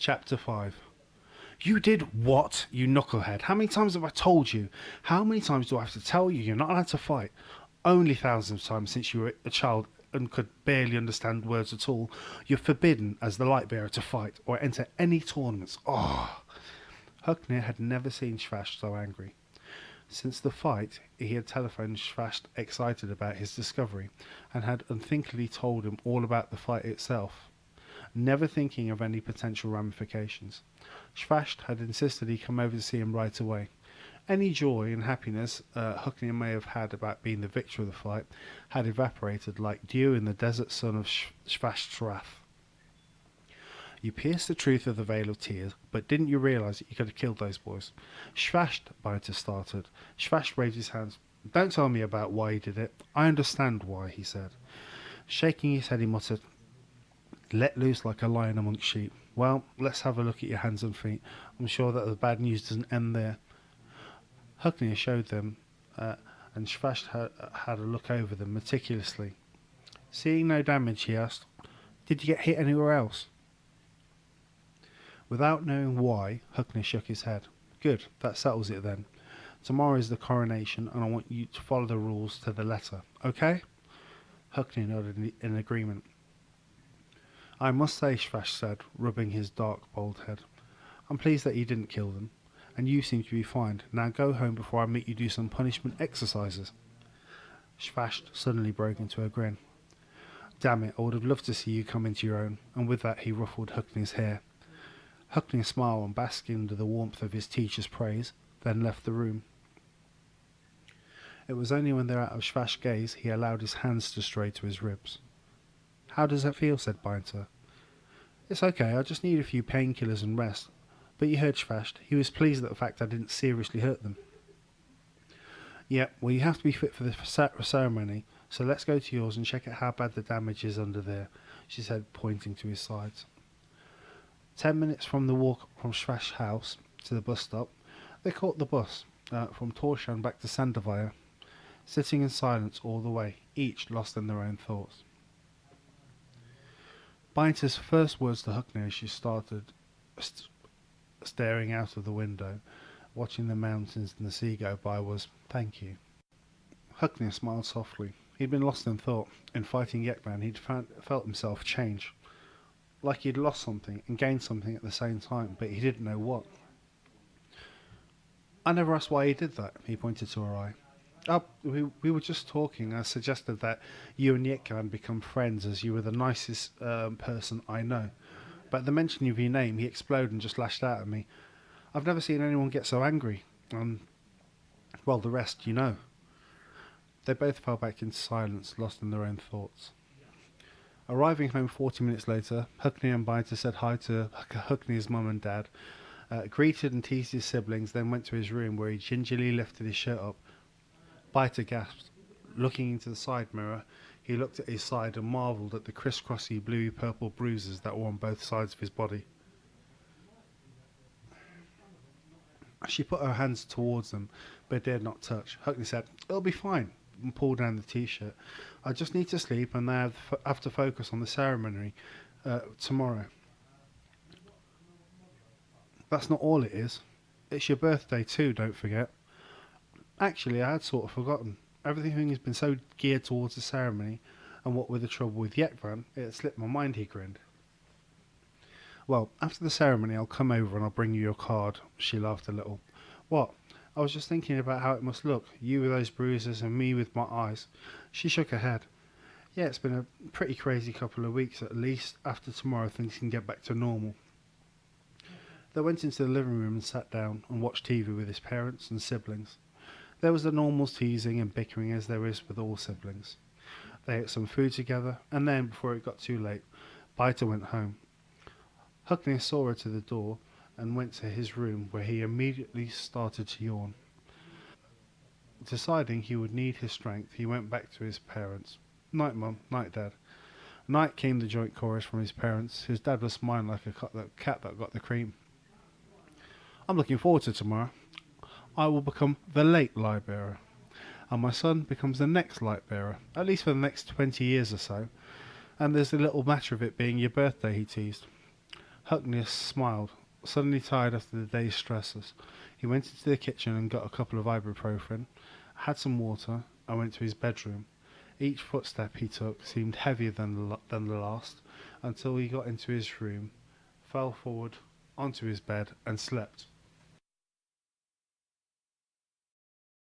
Chapter 5. You did what, you knucklehead? How many times have I told you? How many times do I have to tell you you're not allowed to fight? Only thousands of times since you were a child and could barely understand words at all. You're forbidden as the light bearer to fight or enter any tournaments. Oh! Hugni had never seen Shvash so angry. Since the fight, he had telephoned Shvash excited about his discovery and had unthinkingly told him all about the fight itself, never thinking of any potential ramifications. Shvash had insisted he come over to see him right away. Any joy and happiness Hugni may have had about being the victor of the fight had evaporated like dew in the desert sun of Shvash's wrath. You pierced the truth of the veil of tears, but didn't you realise that you could have killed those boys? Shvash, Biter started. Shvash waved his hands. Don't tell me about why he did it. I understand why, he said. Shaking his head, he muttered, let loose like a lion amongst sheep. Well, let's have a look at your hands and feet. I'm sure that the bad news doesn't end there. Hugni showed them, and Shvash had a look over them meticulously. Seeing no damage, he asked, did you get hit anywhere else? Without knowing why, Hugni shook his head. Good, that settles it then. Tomorrow is the coronation, and I want you to follow the rules to the letter, okay? Hugni nodded in agreement. I must say, Shvash said, rubbing his dark, bald head, I'm pleased that you didn't kill them, and you seem to be fine. Now go home before I make you do some punishment exercises. Shvash suddenly broke into a grin. Damn it, I would have loved to see you come into your own, and with that he ruffled Hugni's hair. Hugni smiled and basked under the warmth of his teacher's praise, then left the room. It was only when they were out of Shvash's gaze he allowed his hands to stray to his ribs. How does that feel? Said Biter. It's okay, I just need a few painkillers and rest. But you heard Shvash, he was pleased at the fact I didn't seriously hurt them. Yeah, well you have to be fit for the ceremony, so let's go to yours and check out how bad the damage is under there, she said, pointing to his sides. 10 minutes from the walk from Shvash's house to the bus stop, they caught the bus from Torshavn back to Sandavaya, sitting in silence all the way, each lost in their own thoughts. Biter's first words to Hugni as she started staring out of the window, watching the mountains and the sea go by, was, thank you. Hugni smiled softly. He'd been lost in thought. In fighting Yekvan, he'd felt himself change. Like he'd lost something and gained something at the same time, but he didn't know what. I never asked why he did that, he pointed to her eye. Oh, we were just talking. I suggested that you and Yekvan become friends as you were the nicest person I know. But at the mention of your name, he exploded and just lashed out at me. I've never seen anyone get so angry. Well, the rest, you know. They both fell back into silence, lost in their own thoughts. Arriving home 40 minutes later, Hugni and Biter said hi to Hugni's mum and dad, greeted and teased his siblings, then went to his room where he gingerly lifted his shirt up. Biter gasped. Looking into the side mirror, he looked at his side and marvelled at the criss-crossy bluey-purple bruises that were on both sides of his body. She put her hands towards them, but dared not touch. Hugni said, it'll be fine, and pulled down the t-shirt. I just need to sleep, and I have to focus on the ceremony tomorrow. That's not all it is. It's your birthday too, don't forget. Actually, I had sort of forgotten. Everything has been so geared towards the ceremony, and what with the trouble with Yekvan, it had slipped my mind, he grinned. Well, after the ceremony I'll come over and I'll bring you your card, she laughed a little. What? I was just thinking about how it must look, you with those bruises and me with my eyes. She shook her head. Yeah, it's been a pretty crazy couple of weeks. At least after tomorrow things can get back to normal. They went into the living room and sat down and watched TV with his parents and siblings. There was the normal teasing and bickering as there is with all siblings. They ate some food together, and then, before it got too late, Biter went home. Hugni saw her to the door and went to his room, where he immediately started to yawn. Deciding he would need his strength, he went back to his parents. Night, Mum. Night, Dad. Night came the joint chorus from his parents. His dad was smiling like a cat that got the cream. I'm looking forward to tomorrow. I will become the late light bearer, and my son becomes the next light bearer, at least for the next 20 years or so. And there's the little matter of it being your birthday, he teased. Hugnius smiled, suddenly tired after the day's stresses. He went into the kitchen and got a couple of ibuprofen, had some water, and went to his bedroom. Each footstep he took seemed heavier than the last, until he got into his room, fell forward onto his bed, and slept.